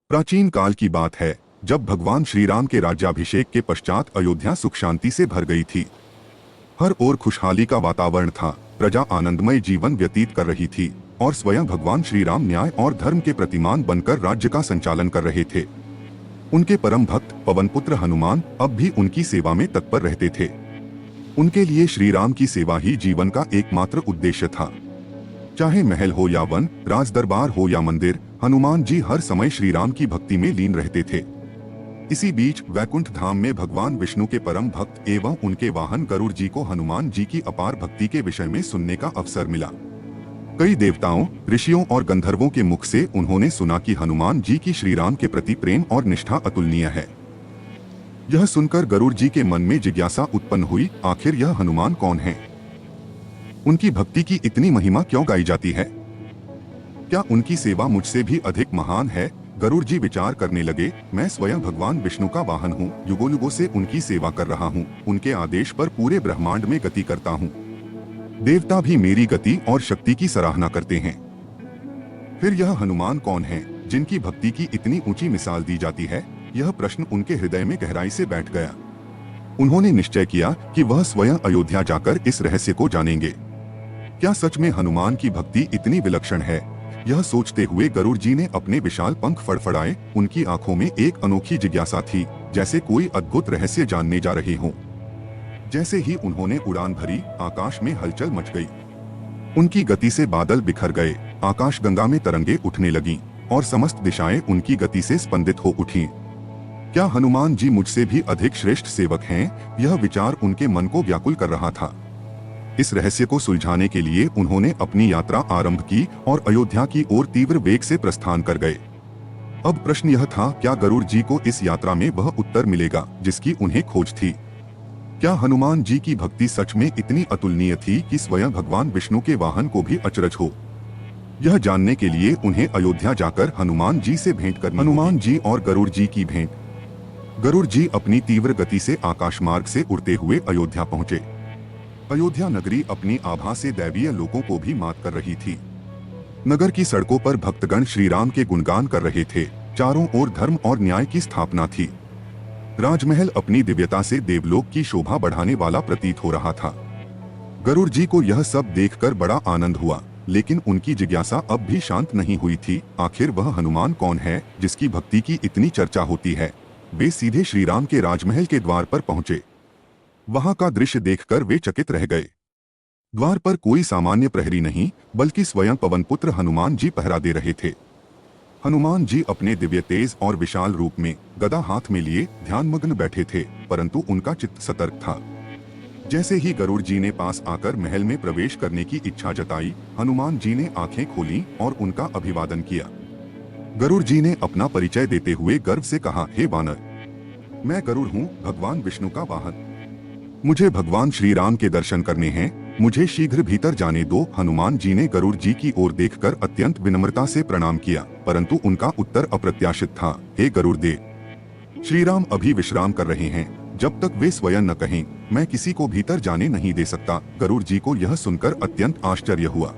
प्राचीन काल की बात है, जब भगवान श्री राम के राज्याभिषेक के पश्चात अयोध्या सुख शांति से भर गई थी। हर ओर खुशहाली का वातावरण था, प्रजा आनंदमय जीवन व्यतीत कर रही थी और स्वयं भगवान श्री राम न्याय और धर्म के प्रतिमान बनकर राज्य का संचालन कर रहे थे। उनके परम भक्त पवन पुत्र हनुमान अब भी उनकी सेवा में तत्पर रहते थे। उनके लिए श्री राम की सेवा ही जीवन का एकमात्र उद्देश्य था। चाहे महल हो या वन, राजदरबार हो या मंदिर, हनुमान जी हर समय श्री राम की भक्ति में लीन रहते थे। इसी बीच वैकुंठ धाम में भगवान विष्णु के परम भक्त एवं उनके वाहन गरुड़ जी को हनुमान जी की अपार भक्ति के विषय में सुनने का अवसर मिला। कई देवताओं, ऋषियों और गंधर्वों के मुख से उन्होंने सुना कि हनुमान जी की श्री राम के प्रति प्रेम और निष्ठा अतुलनीय है। यह सुनकर गरुड़ जी के मन में जिज्ञासा उत्पन्न हुई, आखिर यह हनुमान कौन है? उनकी भक्ति की इतनी महिमा क्यों गाई जाती है? क्या उनकी सेवा मुझसे भी अधिक महान है? गरुड़ जी विचार करने लगे, मैं स्वयं भगवान विष्णु का वाहन हूँ, युगों युगों से उनकी सेवा कर रहा हूँ, उनके आदेश पर पूरे ब्रह्मांड में गति करता हूँ। देवता भी मेरी गति और शक्ति की सराहना करते हैं। फिर यह हनुमान कौन है जिनकी भक्ति की इतनी ऊंची मिसाल दी जाती है? यह प्रश्न उनके हृदय में गहराई से बैठ गया। उन्होंने निश्चय किया कि वह स्वयं अयोध्या जाकर इस रहस्य को जानेंगे। क्या सच में हनुमान की भक्ति इतनी विलक्षण है? यह सोचते हुए गरुड़ जी ने अपने विशाल पंख फड़फड़ाए। उनकी आंखों में एक अनोखी जिज्ञासा थी, जैसे कोई अद्भुत रहस्य जानने जा रहे हों। जैसे ही उन्होंने उड़ान भरी, आकाश में हलचल मच गई। उनकी गति से बादल बिखर गए, आकाश गंगा में तरंगे उठने लगीं और समस्त दिशाएं उनकी गति से स्पंदित हो उठीं। क्या हनुमान जी मुझसे भी अधिक श्रेष्ठ सेवक हैं? यह विचार उनके मन को व्याकुल कर रहा था। इस रहस्य को सुलझाने के लिए उन्होंने अपनी यात्रा आरंभ की और अयोध्या की ओर तीव्र वेग से प्रस्थान कर गए। अब प्रश्न यह था, क्या गरुड़ जी को इस यात्रा में वह उत्तर मिलेगा जिसकी उन्हें खोज थी? क्या हनुमान जी की भक्ति सच में इतनी अतुलनीय थी कि स्वयं भगवान विष्णु के वाहन को भी अचरज हो? यह जानने के लिए उन्हें अयोध्या जाकर हनुमान जी से भेंट करनी। हनुमान जी और गरुड़ जी की भेंट। गरुड़ जी अपनी तीव्र गति से आकाश मार्ग से उड़ते हुए अयोध्या पहुंचे। अयोध्या नगरी अपनी आभा से दैवीय लोगों को भी मात कर रही थी। नगर की सड़कों पर भक्तगण श्री राम के गुणगान कर रहे थे। चारों ओर धर्म और न्याय की स्थापना थी। राजमहल अपनी दिव्यता से देवलोक की शोभा बढ़ाने वाला प्रतीत हो रहा था। गरुड़ जी को यह सब देखकर बड़ा आनंद हुआ, लेकिन उनकी जिज्ञासा अब भी शांत नहीं हुई थी। आखिर वह हनुमान कौन है जिसकी भक्ति की इतनी चर्चा होती है? वे सीधे श्री राम के राजमहल के द्वार पर पहुंचे। वहां का दृश्य देखकर वे चकित रह गए। द्वार पर कोई सामान्य प्रहरी नहीं, बल्कि स्वयं पवन पुत्र हनुमान जी पहरा दे रहे थे। हनुमान जी अपने दिव्य तेज और विशाल रूप में गदा हाथ में लिए ध्यानमग्न बैठे थे, परंतु उनका चित्त सतर्क था। जैसे ही गरुड़ जी ने पास आकर महल में प्रवेश करने की इच्छा जताई, हनुमान जी ने आंखें खोली और उनका अभिवादन किया। गरुड़ जी ने अपना परिचय देते हुए गर्व से कहा, हे वानर, मैं गरुड़ हूँ, भगवान विष्णु का वाहन। मुझे भगवान श्री राम के दर्शन करने हैं, मुझे शीघ्र भीतर जाने दो। हनुमान जी ने गरुड़ जी की ओर देखकर अत्यंत विनम्रता से प्रणाम किया, परंतु उनका उत्तर अप्रत्याशित था। हे गरुड़ देव, श्री राम अभी विश्राम कर रहे हैं, जब तक वे स्वयं न कहें मैं किसी को भीतर जाने नहीं दे सकता। गरुड़ जी को यह सुनकर अत्यंत आश्चर्य हुआ।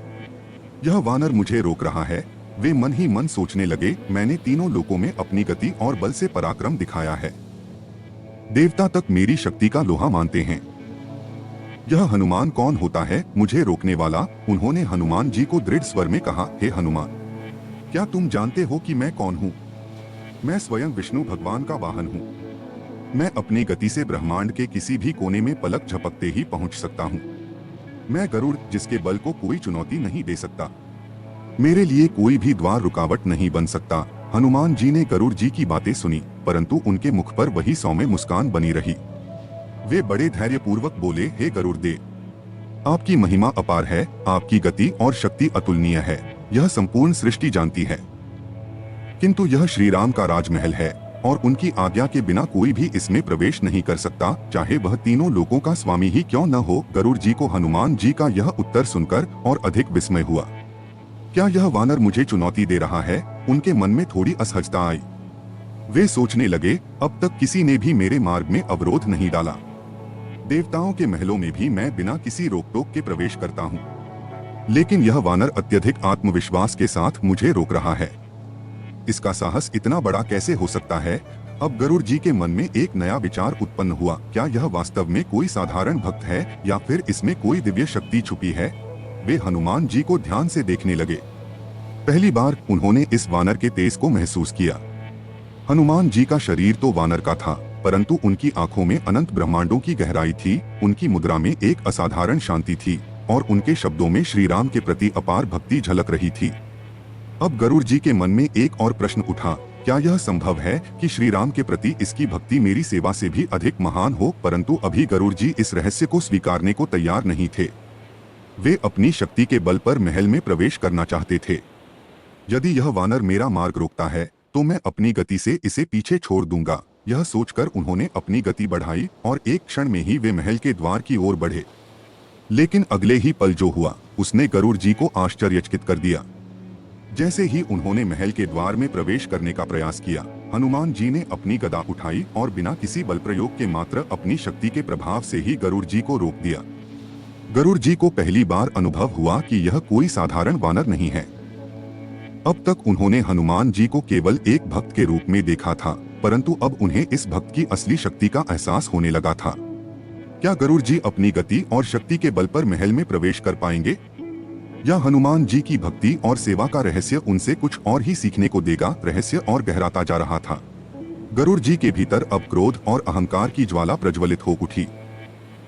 यह वानर मुझे रोक रहा है। वे मन ही मन सोचने लगे, मैंने तीनों लोकों में अपनी गति और बल से पराक्रम दिखाया है, देवता तक मेरी शक्ति का लोहा मानते हैं। यह हनुमान कौन होता है मुझे रोकने वाला? उन्होंने हनुमान जी को दृढ़ स्वर में कहा, हे हनुमान, क्या तुम जानते हो कि मैं कौन हूँ? मैं स्वयं विष्णु भगवान का वाहन हूँ। मैं अपनी गति से ब्रह्मांड के किसी भी कोने में पलक झपकते ही पहुँच सकता हूँ। मैं गरुड़, जिसके बल को कोई चुनौती नहीं दे सकता। मेरे लिए कोई भी द्वार रुकावट नहीं बन सकता। हनुमान जी ने गरुड़ जी की बातें सुनी, परंतु उनके मुख पर वही सौम्य मुस्कान बनी रही। वे बड़े धैर्यपूर्वक बोले, हे गरुड़ देव, आपकी महिमा अपार है, आपकी गति और शक्ति अतुलनीय है, यह संपूर्ण सृष्टि जानती है। किंतु यह श्री राम का राजमहल है और उनकी आज्ञा के बिना कोई भी इसमें प्रवेश नहीं कर सकता, चाहे वह तीनों लोकों का स्वामी ही क्यों न हो। गरुड़ जी को हनुमान जी का यह उत्तर सुनकर और अधिक विस्मय हुआ। क्या यह वानर मुझे चुनौती दे रहा है? उनके मन में थोड़ी असहजता आई। वे सोचने लगे, अब तक किसी ने भी मेरे मार्ग में अवरोध नहीं डाला। देवताओं के महलों में भी मैं बिना किसी रोक टोक के प्रवेश करता हूँ, लेकिन यह वानर अत्यधिक आत्मविश्वास के साथ मुझे रोक रहा है। इसका साहस इतना बड़ा कैसे हो सकता है? अब गरुड़ जी के मन में एक नया विचार उत्पन्न हुआ। क्या यह वास्तव में कोई साधारण भक्त है या फिर इसमें कोई दिव्य शक्ति छुपी है? वे हनुमान जी को ध्यान से देखने लगे। पहली बार उन्होंने इस वानर के तेज को महसूस किया। हनुमान जी का शरीर तो वानर का था, परंतु उनकी आंखों में अनंत ब्रह्मांडों की गहराई थी। उनकी मुद्रा में एक असाधारण शांति थी और उनके शब्दों में श्री राम के प्रति अपार भक्ति झलक रही थी। अब गरुड़ जी के मन में एक और प्रश्न उठा। क्या यह संभव है कि श्री राम के प्रति इसकी भक्ति मेरी सेवा से भी अधिक महान हो? परंतु अभी गरुड़ जी इस रहस्य को स्वीकारने को तैयार नहीं थे। वे अपनी शक्ति के बल पर महल में प्रवेश करना चाहते थे। यदि यह वानर मेरा मार्ग रोकता है तो मैं अपनी गति से इसे पीछे छोड़ दूंगा। यह सोचकर उन्होंने अपनी गति बढ़ाई और एक क्षण में ही वे महल के द्वार की ओर बढ़े। लेकिन अगले ही पल जो हुआ उसने गरुड़ जी को आश्चर्यचकित कर दिया। जैसे ही उन्होंने महल के द्वार में प्रवेश करने का प्रयास किया, हनुमान जी ने अपनी गदा उठाई और बिना किसी बल प्रयोग के मात्र अपनी शक्ति के प्रभाव से ही गरुड़ जी को रोक दिया। गरुड़ जी को पहली बार अनुभव हुआ कि यह कोई साधारण वानर नहीं है। अब तक उन्होंने हनुमान जी को केवल एक भक्त के रूप में देखा था, परंतु अब उन्हें इस भक्त की असली शक्ति का एहसास होने लगा था। क्या गरुड़ जी अपनी गति और शक्ति के बल पर महल में प्रवेश कर पाएंगे, या हनुमान जी की भक्ति और सेवा का रहस्य उनसे कुछ और ही सीखने को देगा? रहस्य और गहराता जा रहा था। गरुड़ जी के भीतर अब क्रोध और अहंकार की ज्वाला प्रज्वलित हो उठी।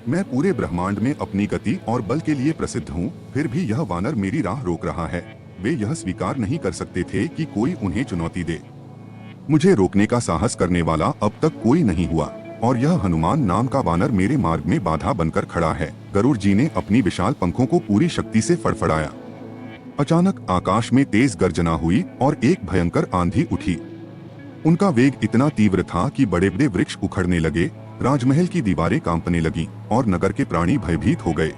मैं पूरे ब्रह्मांड में अपनी गति और बल के लिए प्रसिद्ध हूँ, फिर भी यह वानर मेरी राह रोक रहा है। वे यह स्वीकार नहीं कर सकते थे कि कोई उन्हें चुनौती दे। मुझे रोकने का साहस करने वाला अब तक कोई नहीं हुआ और यह हनुमान नाम का वानर मेरे मार्ग में बाधा बनकर खड़ा है। गरुड़ जी ने अपनी विशाल पंखों को पूरी शक्ति से फड़फड़ाया। अचानक आकाश में तेज गर्जना हुई और एक भयंकर आंधी उठी। उनका वेग इतना तीव्र था कि बड़े बड़े वृक्ष उखड़ने लगे, राजमहल की दीवारें कांपने लगीं और नगर के प्राणी भयभीत हो गए।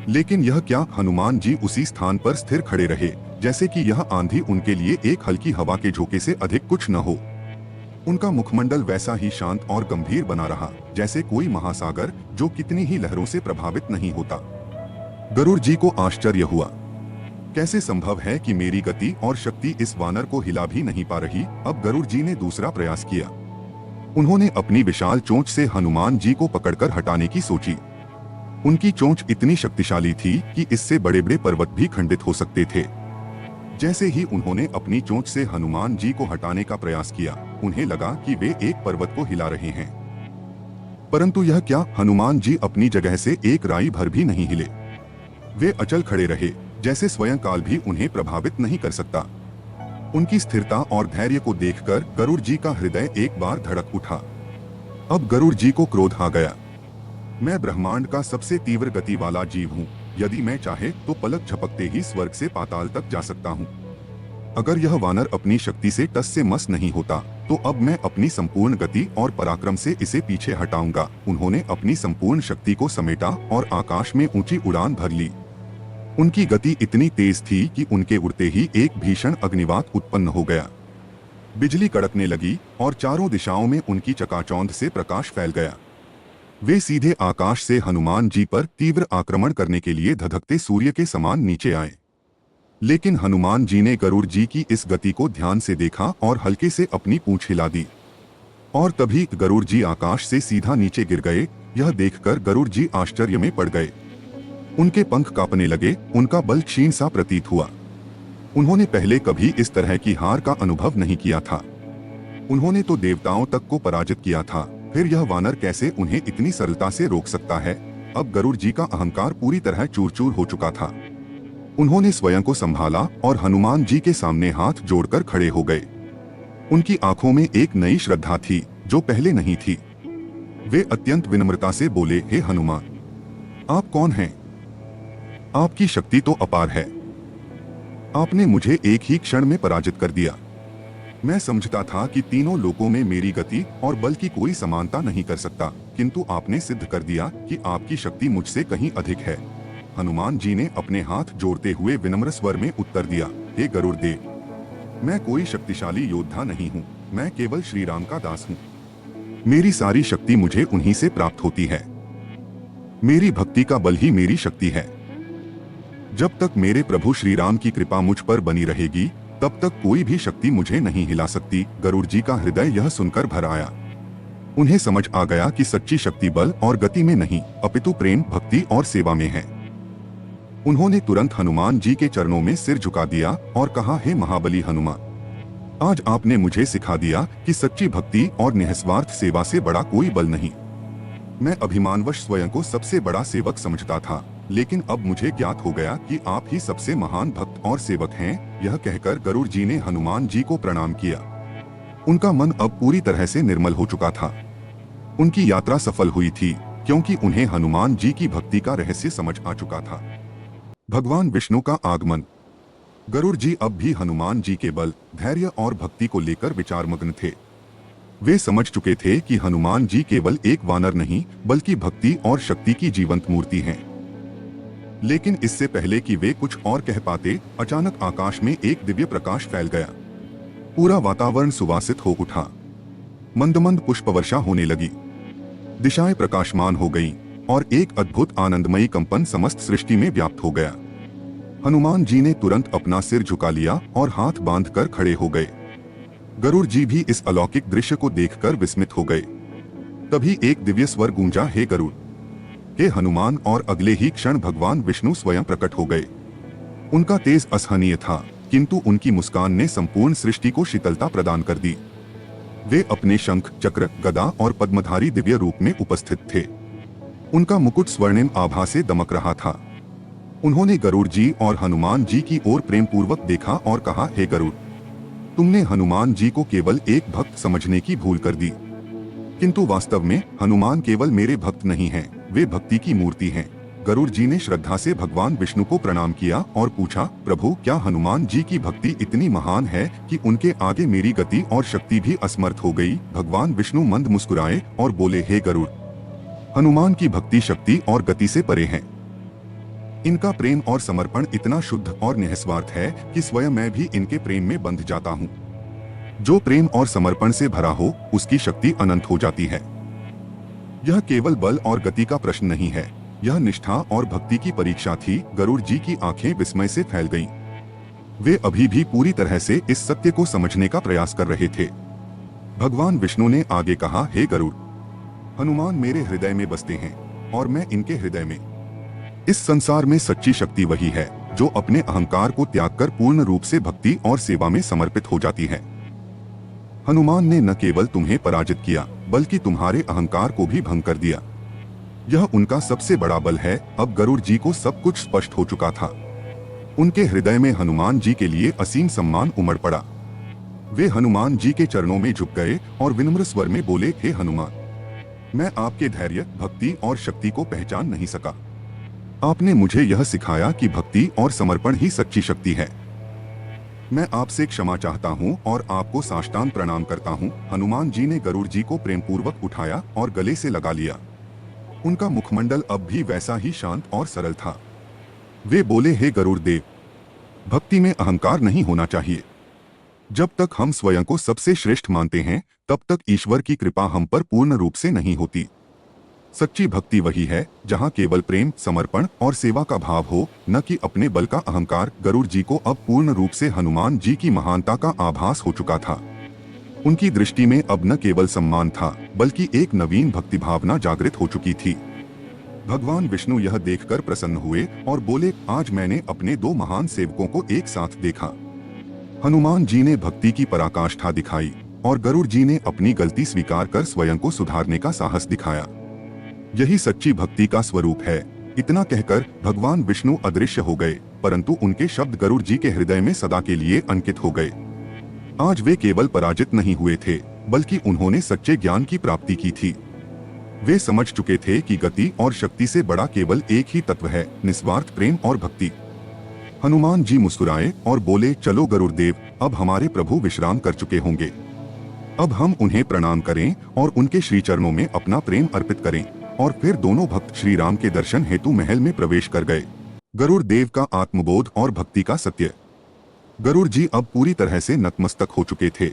लेकिन यह क्या, हनुमान जी उसी स्थान पर स्थिर खड़े रहे, जैसे कि यह आंधी उनके लिए एक हल्की हवा के झोंके से अधिक कुछ न हो। उनका मुखमंडल वैसा ही शांत और गंभीर बना रहा, जैसे कोई महासागर जो कितनी ही लहरों से प्रभावित नहीं होता। गरुड़ जी को आश्चर्य हुआ। कैसे संभव है कि मेरी गति और शक्ति इस वानर को हिला भी नहीं पा रही? अब गरुड़ जी ने दूसरा प्रयास किया। उन्होंने अपनी विशाल चोंच से हनुमान जी को पकड़कर हटाने की सोची। उनकी चोंच इतनी शक्तिशाली थी कि इससे बड़े बड़े पर्वत भी खंडित हो सकते थे। जैसे ही उन्होंने अपनी चोंच से हनुमान जी को हटाने का प्रयास किया, उन्हें लगा कि वे एक पर्वत को हिला रहे हैं। परंतु यह क्या, हनुमान जी अपनी जगह से एक राई भर भी नहीं हिले। वे अचल खड़े रहे, जैसे स्वयं काल भी उन्हें प्रभावित नहीं कर सकता। उनकी स्थिरता और धैर्य को देखकर गरुड़ जी का हृदय एक बार धड़क उठा। अब गरुड़ जी को क्रोध आ गया। मैं ब्रह्मांड का सबसे तीव्र गति वाला जीव हूँ। यदि मैं चाहे तो पलक झपकते ही स्वर्ग से पाताल तक जा सकता हूँ। अगर यह वानर अपनी शक्ति से टस से मस नहीं होता तो अब मैं अपनी संपूर्ण गति और पराक्रम से इसे पीछे हटाऊंगा। उन्होंने अपनी संपूर्ण शक्ति को समेटा और आकाश में ऊंची उड़ान भर ली। उनकी गति इतनी तेज थी कि उनके उड़ते ही एक भीषण अग्निवात उत्पन्न हो गया। बिजली कड़कने लगी और चारों दिशाओं में उनकी चकाचौंध से प्रकाश फैल गया। वे सीधे आकाश से हनुमान जी पर तीव्र आक्रमण करने के लिए धधकते सूर्य के समान नीचे आए। लेकिन हनुमान जी ने गरुड़ जी की इस गति को ध्यान से देखा और हल्के से अपनी पूंछ हिला दी और तभी गरुड़ जी आकाश से सीधा नीचे गिर गए। यह देखकर गरुड़ जी आश्चर्य में पड़ गए। उनके पंख कांपने लगे, उनका बल क्षीण सा प्रतीत हुआ। उन्होंने पहले कभी इस तरह की हार का अनुभव नहीं किया था। उन्होंने तो देवताओं तक को पराजित किया था, फिर यह वानर कैसे उन्हें इतनी सरलता से रोक सकता है? अब गरुड़ जी का अहंकार पूरी तरह चूर चूर हो चुका था। उन्होंने स्वयं को संभाला और हनुमान जी के सामने हाथ जोड़कर खड़े हो गए। उनकी आंखों में एक नई श्रद्धा थी जो पहले नहीं थी। वे अत्यंत विनम्रता से बोले, हे हनुमान, आप कौन हैं? आपकी शक्ति तो अपार है। आपने मुझे एक ही क्षण में पराजित कर दिया। मैं समझता था कि तीनों लोकों में मेरी गति और बल की कोई समानता नहीं कर सकता, किंतु आपने सिद्ध कर दिया कि आपकी शक्ति मुझसे कहीं अधिक है। हनुमान जी ने अपने हाथ जोड़ते हुए विनम्र स्वर में उत्तर दिया, हे गरुड़ देव, मैं कोई शक्तिशाली योद्धा नहीं हूँ, मैं केवल श्री राम का दास हूँ। मेरी सारी शक्ति मुझे उन्हीं से प्राप्त होती है। मेरी भक्ति का बल ही मेरी शक्ति है। जब तक मेरे प्रभु श्री राम की कृपा मुझ पर बनी रहेगी, तब तक कोई भी शक्ति मुझे नहीं हिला सकती। गरुड़ जी का हृदय यह सुनकर भर आया। उन्हें समझ आ गया कि सच्ची शक्ति बल और गति में नहीं, अपितु प्रेम, भक्ति और सेवा में है। उन्होंने तुरंत हनुमान जी के चरणों में सिर झुका दिया और कहा, हे महाबली हनुमान, आज आपने मुझे सिखा दिया कि सच्ची भक्ति और निस्वार्थ सेवा से बड़ा कोई बल नहीं। मैं अभिमानवश स्वयं को सबसे बड़ा सेवक समझता था, लेकिन अब मुझे ज्ञात हो गया कि आप ही सबसे महान भक्त और सेवक हैं। यह कहकर गरुड़ जी ने हनुमान जी को प्रणाम किया। उनका मन अब पूरी तरह से निर्मल हो चुका था। उनकी यात्रा सफल हुई थी, क्योंकि उन्हें हनुमान जी की भक्ति का रहस्य समझ आ चुका था। भगवान विष्णु का आगमन। गरुड़ जी अब भी हनुमान जी के बल, धैर्य और भक्ति को लेकर विचारमग्न थे। वे समझ चुके थे कि हनुमान जी केवल एक वानर नहीं, बल्कि भक्ति और शक्ति की जीवंत मूर्ति हैं। लेकिन इससे पहले कि वे कुछ और कह पाते, अचानक आकाश में एक दिव्य प्रकाश फैल गया। पूरा वातावरण सुवासित हो उठा। मंद मंद पुष्प वर्षा होने लगी। दिशाएं प्रकाशमान हो गईं और एक अद्भुत आनंदमयी कंपन समस्त सृष्टि में व्याप्त हो गया। हनुमान जी ने तुरंत अपना सिर झुका लिया और हाथ बांधकर खड़े हो गए। गरुड़ जी भी इस अलौकिक दृश्य को देखकर विस्मित हो गए। तभी एक दिव्य स्वर गूंजा, हे गरुड़, हे हनुमान, और अगले ही क्षण भगवान विष्णु स्वयं प्रकट हो गए। उनका तेज असहनीय था, किंतु उनकी मुस्कान ने संपूर्ण सृष्टि को शीतलता प्रदान कर दी। वे अपने शंख, चक्र, गदा और पद्मधारी दिव्य रूप में उपस्थित थे। उनका मुकुट स्वर्णिम आभा से दमक रहा था। उन्होंने गरुड़ जी और हनुमान जी की ओर प्रेम पूर्वक देखा और कहा, हे गरुड़, तुमने हनुमान जी को केवल एक भक्त समझने की भूल कर दी, किंतु वास्तव में हनुमान केवल मेरे भक्त नहीं हैं, वे भक्ति की मूर्ति हैं। गरुड़ जी ने श्रद्धा से भगवान विष्णु को प्रणाम किया और पूछा, प्रभु, क्या हनुमान जी की भक्ति इतनी महान है कि उनके आगे मेरी गति और शक्ति भी असमर्थ हो गई? भगवान विष्णु मंद मुस्कुराए और बोले, हे गरुड़, हनुमान की भक्ति शक्ति और गति से परे है। इनका प्रेम और समर्पण इतना शुद्ध और निस्वार्थ है कि स्वयं मैं भी इनके प्रेम में बंध जाता हूँ। जो प्रेम और समर्पण से भरा हो, उसकी शक्ति अनंत हो जाती है। यह केवल बल और गति का प्रश्न नहीं है, यह निष्ठा और भक्ति की परीक्षा थी। गरुड़ जी की आंखें विस्मय से फैल गईं। वे अभी भी पूरी तरह से इस सत्य को समझने का प्रयास कर रहे थे। भगवान विष्णु ने आगे कहा, हे गरुड़, हनुमान मेरे हृदय में बसते हैं और मैं इनके हृदय में। इस संसार में सच्ची शक्ति वही है जो अपने अहंकार को त्याग कर पूर्ण रूप से भक्ति और सेवा में समर्पित हो जाती है। हनुमान ने न केवल तुम्हें पराजित किया, बल्कि तुम्हारे अहंकार को भी भंग कर दिया। यह उनका सबसे बड़ा बल है। अब गरुड़ जी को सब कुछ स्पष्ट हो चुका था। उनके हृदय में हनुमान जी के लिए असीम सम्मान उमड़ पड़ा। वे हनुमान जी के चरणों में झुक गए और विनम्र स्वर में बोले, हे हनुमान, मैं आपके धैर्य, भक्ति और शक्ति को पहचान नहीं सका। आपने मुझे यह सिखाया कि भक्ति और समर्पण ही सच्ची शक्ति है। मैं आपसे क्षमा चाहता हूँ और आपको साष्टांग प्रणाम करता हूँ। हनुमान जी ने गरुड़ जी को प्रेम पूर्वक उठाया और गले से लगा लिया। उनका मुखमंडल अब भी वैसा ही शांत और सरल था। वे बोले, हे गरुड़ देव, भक्ति में अहंकार नहीं होना चाहिए। जब तक हम स्वयं को सबसे श्रेष्ठ मानते हैं, तब तक ईश्वर की कृपा हम पर पूर्ण रूप से नहीं होती। सच्ची भक्ति वही है जहाँ केवल प्रेम, समर्पण और सेवा का भाव हो, न कि अपने बल का अहंकार। गरुड़ जी को अब पूर्ण रूप से हनुमान जी की महानता का आभास हो चुका था। उनकी दृष्टि में अब न केवल सम्मान था, बल्कि एक नवीन भक्ति भावना जागृत हो चुकी थी। भगवान विष्णु यह देखकर प्रसन्न हुए और बोले, आज मैंने अपने दो महान सेवकों को एक साथ देखा। हनुमान जी ने भक्ति की पराकाष्ठा दिखाई और गरुड़ जी ने अपनी गलती स्वीकार कर स्वयं को सुधारने का साहस दिखाया। यही सच्ची भक्ति का स्वरूप है। इतना कहकर भगवान विष्णु अदृश्य हो गए, परंतु उनके शब्द गरुड़ जी के हृदय में सदा के लिए अंकित हो गए। आज वे केवल पराजित नहीं हुए थे, बल्कि उन्होंने सच्चे ज्ञान की प्राप्ति की थी। वे समझ चुके थे कि गति और शक्ति से बड़ा केवल एक ही तत्व है, निस्वार्थ प्रेम और भक्ति। हनुमान जी मुस्कुराए और बोले, चलो गरुड़ देव, अब हमारे प्रभु विश्राम कर चुके होंगे। अब हम उन्हें प्रणाम करें और उनके श्री चरणों में अपना प्रेम अर्पित करें। और फिर दोनों भक्त श्री राम के दर्शन हेतु महल में प्रवेश कर गए। गरुड़ देव का आत्मबोध और भक्ति का सत्य। गरुड़ जी अब पूरी तरह से नतमस्तक हो चुके थे।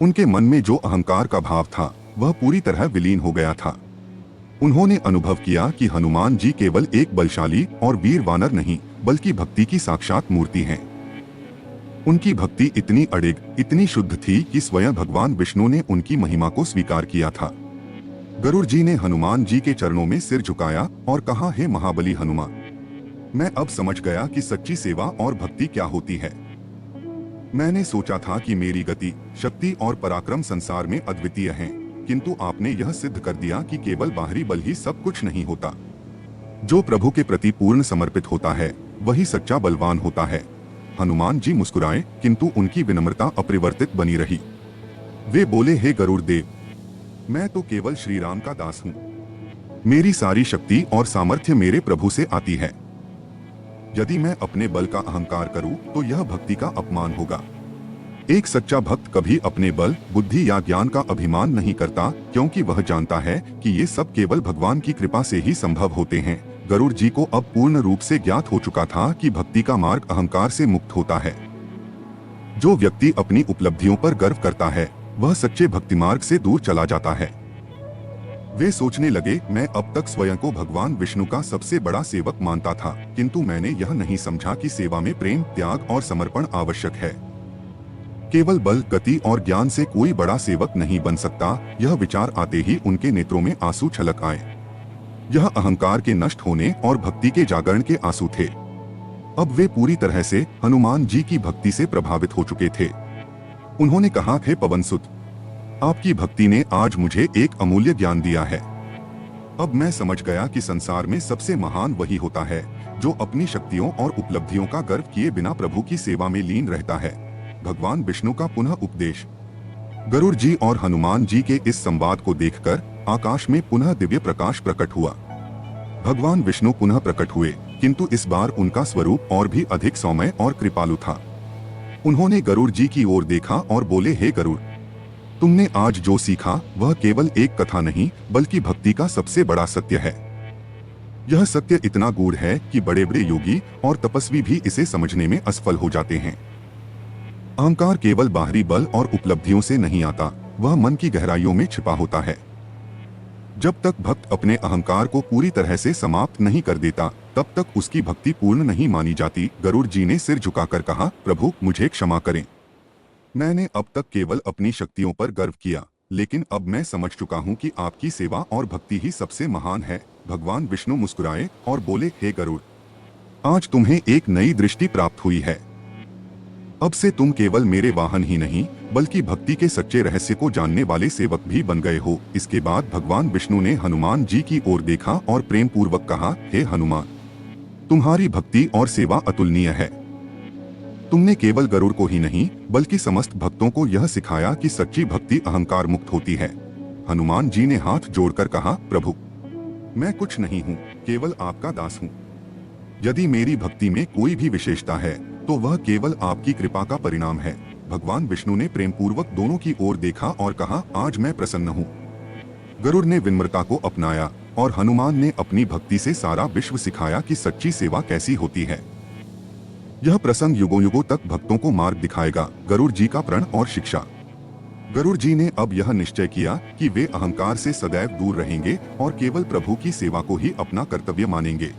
उनके मन में जो अहंकार का भाव था, वह पूरी तरह विलीन हो गया था। उन्होंने अनुभव किया कि हनुमान जी केवल एक बलशाली और वीर वानर नहीं, बल्कि भक्ति की साक्षात मूर्ति हैं। उनकी भक्ति इतनी अडिग, इतनी शुद्ध थी कि स्वयं भगवान विष्णु ने उनकी महिमा को स्वीकार किया था। गरुड़ जी ने हनुमान जी के चरणों में सिर झुकाया और कहा, हे महाबली हनुमान, मैं अब समझ गया कि सच्ची सेवा और भक्ति क्या होती है। मैंने सोचा था कि मेरी गति, शक्ति और पराक्रम संसार में अद्वितीय हैं, किंतु आपने यह सिद्ध कर दिया कि केवल बाहरी बल ही सब कुछ नहीं होता। जो प्रभु के प्रति पूर्ण समर्पित होता है वही सच्चा बलवान होता है। हनुमान जी मुस्कुराए, किंतु उनकी विनम्रता अपरिवर्तित बनी रही। वे बोले, हे गरुड़ देव, मैं तो केवल श्री राम का दास हूँ। मेरी सारी शक्ति और सामर्थ्य मेरे प्रभु से आती है। यदि मैं अपने बल का अहंकार करूं तो यह भक्ति का अपमान होगा। एक सच्चा भक्त कभी अपने बल, बुद्धि या ज्ञान का अभिमान नहीं करता, क्योंकि वह जानता है कि ये सब केवल भगवान की कृपा से ही संभव होते हैं। गरुड़ जी को अब पूर्ण रूप से ज्ञात हो चुका था कि भक्ति का मार्ग अहंकार से मुक्त होता है। जो व्यक्ति अपनी उपलब्धियों पर गर्व करता है वह सच्चे भक्ति मार्ग से दूर चला जाता है। वे सोचने लगे, मैं अब तक स्वयं को भगवान विष्णु का सबसे बड़ा सेवक मानता था, किंतु मैंने यह नहीं समझा कि सेवा में प्रेम, त्याग और समर्पण आवश्यक है। केवल बल, गति और ज्ञान से कोई बड़ा सेवक नहीं बन सकता। यह विचार आते ही उनके नेत्रों में आंसू छलक आए। यह अहंकार के नष्ट होने और भक्ति के जागरण के आंसू थे। अब वे पूरी तरह से हनुमान जी की भक्ति से प्रभावित हो चुके थे। उन्होंने कहा, हे पवनसुत, आपकी भक्ति ने आज मुझे एक अमूल्य ज्ञान दिया है। अब मैं समझ गया कि संसार में सबसे महान वही होता है जो अपनी शक्तियों और उपलब्धियों का गर्व किए बिना प्रभु की सेवा में लीन रहता है। भगवान विष्णु का पुनः उपदेश। गरुड़ जी और हनुमान जी के इस संवाद को देखकर आकाश में पुनः दिव्य प्रकाश प्रकट हुआ। भगवान विष्णु पुनः प्रकट हुए, किंतु इस बार उनका स्वरूप और भी अधिक सौम्य और कृपालु था। उन्होंने गरुड़ जी की ओर देखा और बोले, हे गरुड़, तुमने आज जो सीखा वह केवल एक कथा नहीं बल्कि भक्ति का सबसे बड़ा सत्य है। यह सत्य इतना गूढ़ है कि बड़े बड़े योगी और तपस्वी भी इसे समझने में असफल हो जाते हैं। अहंकार केवल बाहरी बल और उपलब्धियों से नहीं आता, वह मन की गहराइयों में छिपा होता है। जब तक भक्त अपने अहंकार को पूरी तरह से समाप्त नहीं कर देता तब तक उसकी भक्ति पूर्ण नहीं मानी जाती। गरुड़ जी ने सिर झुकाकर कहा, प्रभु मुझे क्षमा करें। मैंने अब तक केवल अपनी शक्तियों पर गर्व किया, लेकिन अब मैं समझ चुका हूँ कि आपकी सेवा और भक्ति ही सबसे महान है। भगवान विष्णु मुस्कुराए और बोले, हे गरुड़, आज तुम्हें एक नई दृष्टि प्राप्त हुई है। अब से तुम केवल मेरे वाहन ही नहीं बल्कि भक्ति के सच्चे रहस्य को जानने वाले सेवक भी बन गए हो। इसके बाद भगवान विष्णु ने हनुमान जी की ओर देखा और प्रेम पूर्वक कहा, हे हनुमान, तुम्हारी भक्ति और सेवा अतुलनीय है। तुमने केवल गरुड़ को ही नहीं बल्कि समस्त भक्तों को यह सिखाया कि सच्ची भक्ति अहंकार मुक्त होती है। हनुमान जी ने हाथ जोड़कर कहा, प्रभु, मैं कुछ नहीं हूँ, केवल आपका दास हूँ। यदि मेरी भक्ति में कोई भी विशेषता है तो वह केवल आपकी कृपा का परिणाम है। भगवान विष्णु ने प्रेम पूर्वक दोनों की ओर देखा और कहा, आज मैं प्रसन्न हूँ। गरुड़ ने विनम्रता को अपनाया और हनुमान ने अपनी भक्ति से सारा विश्व सिखाया कि सच्ची सेवा कैसी होती है। यह प्रसंग युगों युगों तक भक्तों को मार्ग दिखाएगा। गरुड़ जी का प्रण और शिक्षा। गरुड़ जी ने अब यह निश्चय किया कि वे अहंकार से सदैव दूर रहेंगे और केवल प्रभु की सेवा को ही अपना कर्तव्य मानेंगे।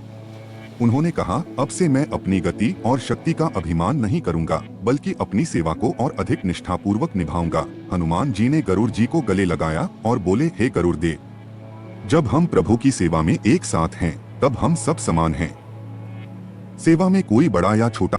उन्होंने कहा, अब से मैं अपनी गति और शक्ति का अभिमान नहीं करूंगा बल्कि अपनी सेवा को और अधिक निष्ठापूर्वक निभाऊंगा। हनुमान जी ने गरुड़ जी को गले लगाया और बोले, हे गरुड़ देव, जब हम प्रभु की सेवा में एक साथ हैं तब हम सब समान हैं। सेवा में कोई बड़ा या छोटा